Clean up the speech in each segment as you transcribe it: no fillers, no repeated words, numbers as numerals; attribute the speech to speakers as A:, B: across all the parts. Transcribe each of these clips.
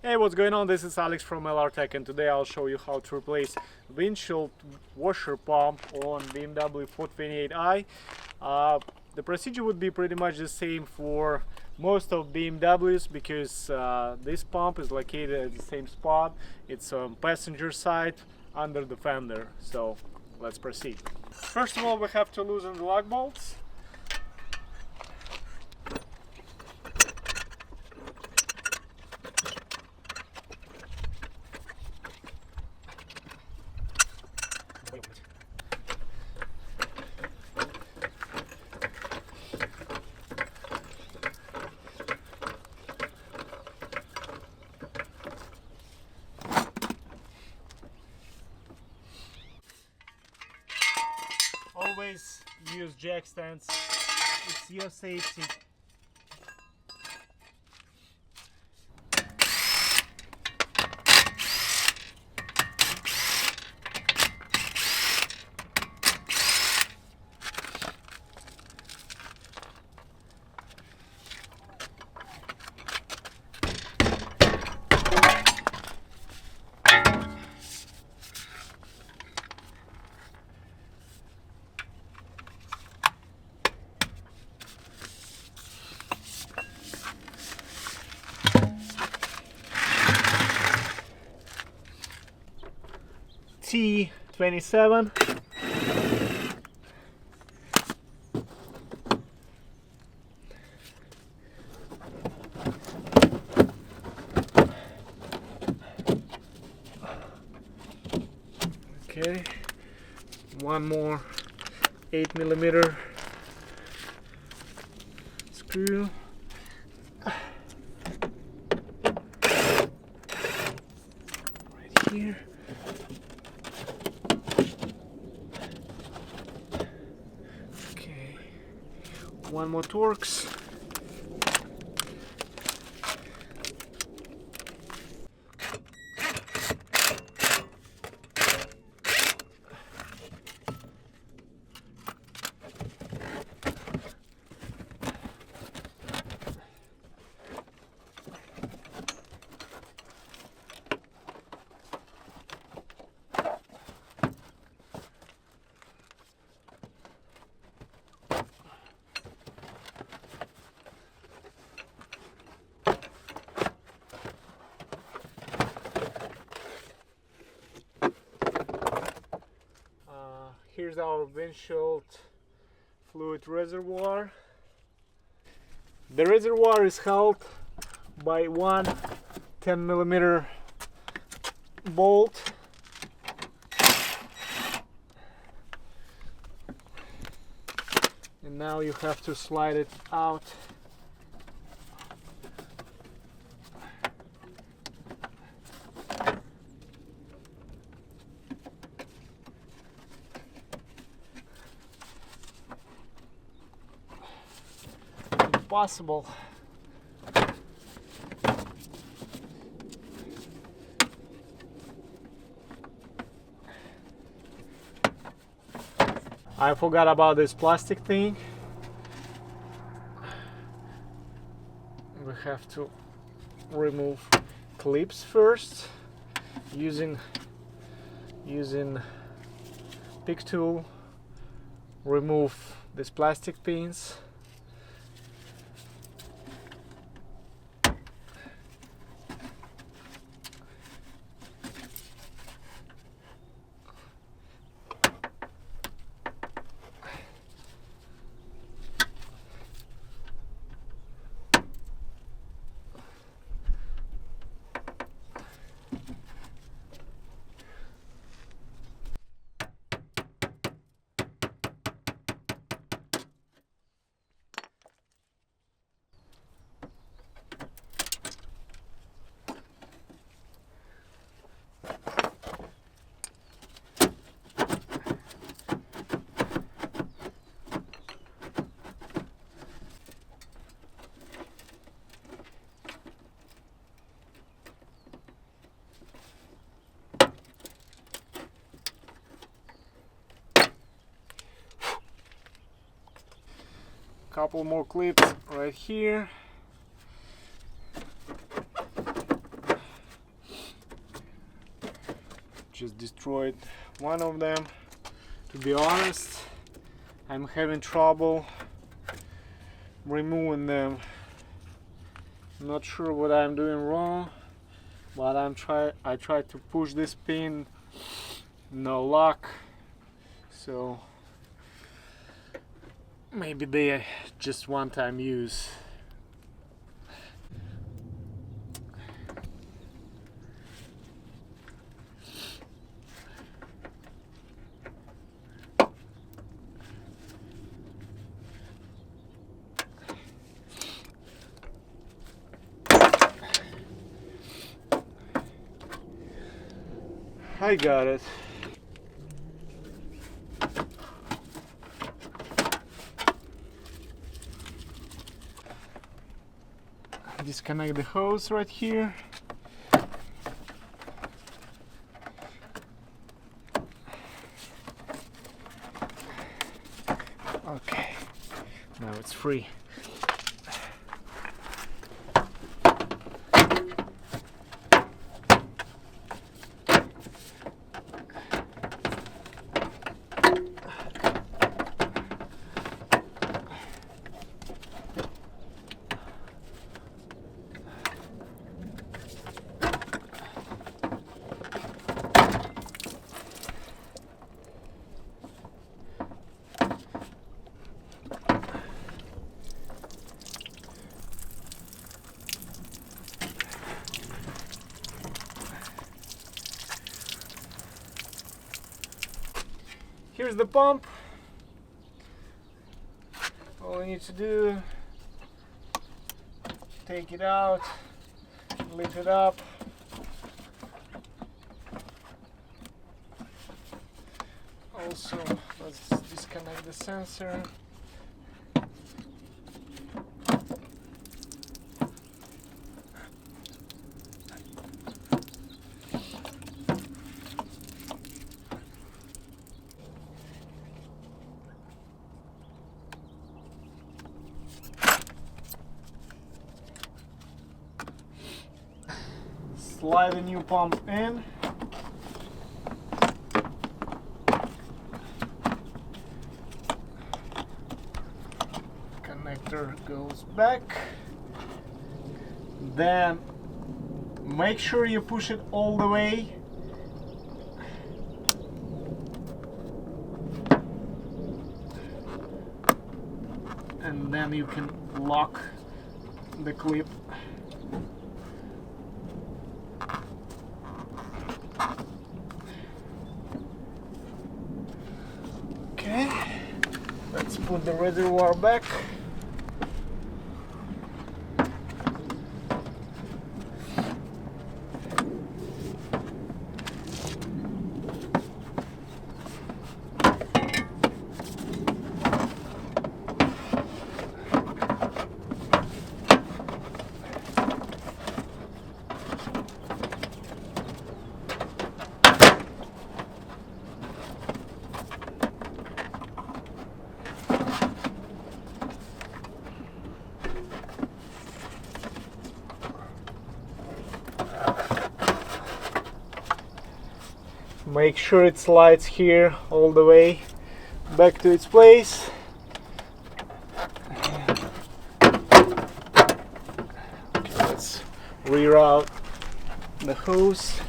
A: Hey, what's going on? This is Alex from LR Tech, and today I'll show you how to replace windshield washer pump on BMW 428i. The procedure would be pretty much the same for most of BMWs because this pump is located at the same spot. It's on passenger side under the fender. So let's proceed. First of all, we have to loosen the lug bolts. Always use jack stands, it's your safety. T27. Okay, one more 8mm screw. Right here. One more Torx. Here's our windshield fluid reservoir. The reservoir is held by one 10mm bolt. And now you have to slide it out. Possible. I forgot about this plastic thing. We have to remove clips first using pick tool. Remove these plastic pins. Couple more clips right here. just destroyed one of them. To be honest, I'm having trouble removing them. I'm not sure what I'm doing wrong, but I tried to push this pin, no luck. So maybe they are just one-time use. I got it. Disconnect the hose right here. Okay, now it's free. Here's the pump. All I need to do, take it out, lift it up. Also, let's disconnect the sensor. Slide the new pump in. Connector goes back. Then make sure you push it all the way. And then you can lock the clip. Okay, let's put the reservoir back. Make sure it slides here all the way back to its place. Okay, let's reroute the hose.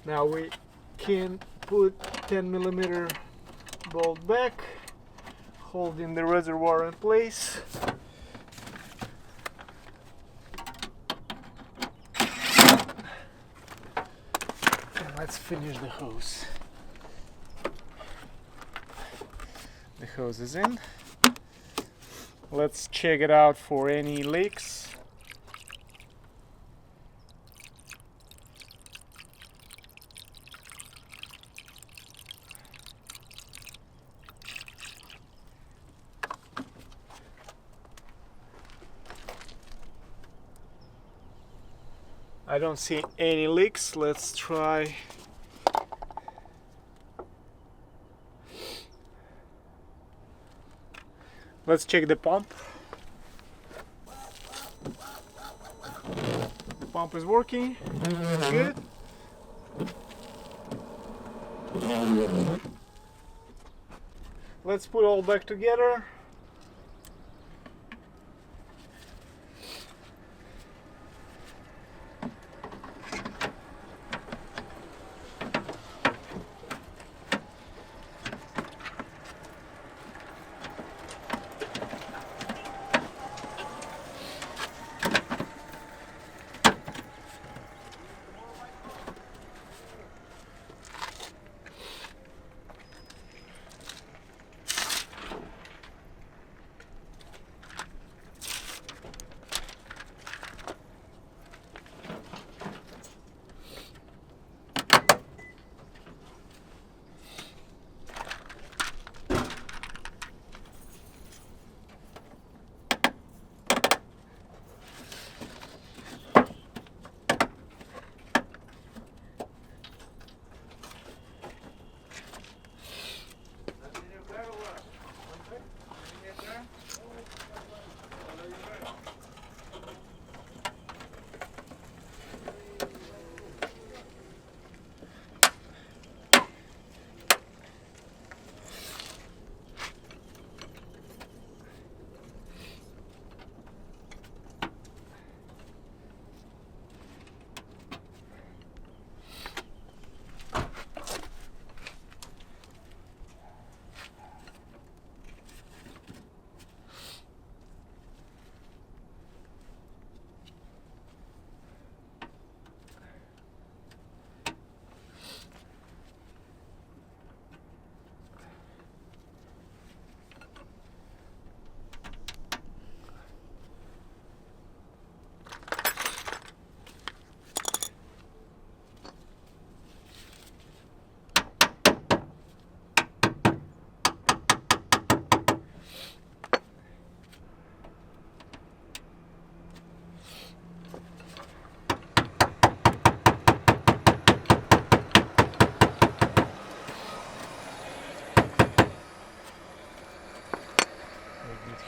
A: Now we can put 10mm bolt back, holding the reservoir in place. And let's finish the hose. The hose is in. Let's check it out for any leaks. I don't see any leaks. Let's try. Let's check the pump. The pump is working. Good. Let's put all back together.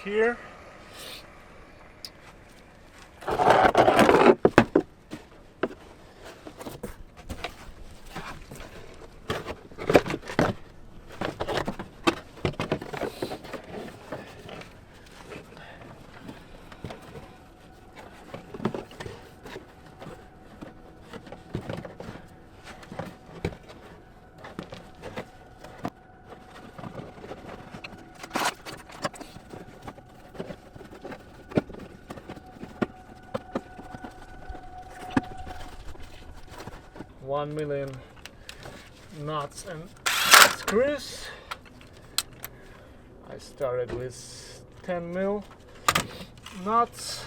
A: Here. $1 million nuts and screws. I started with 10 mil nuts.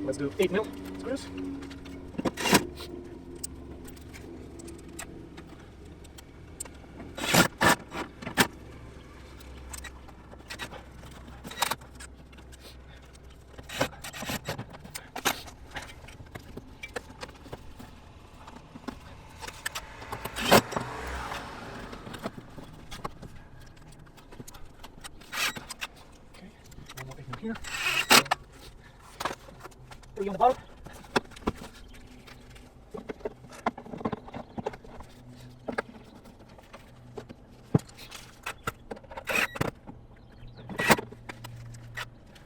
A: Let's do 8 mil screws. Here. 3 on the bottom.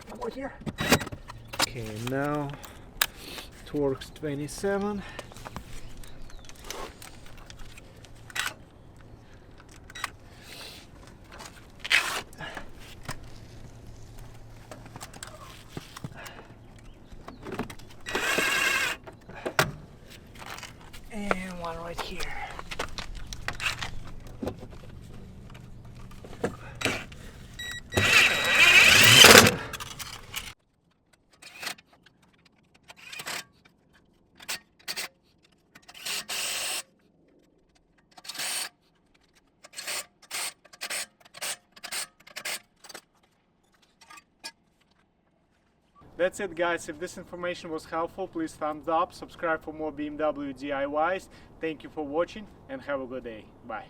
A: One more here. Okay, now Torx 27. That's it, guys. If this information was helpful, please thumbs up, subscribe for more BMW DIYs. Thank you for watching and have a good day. Bye.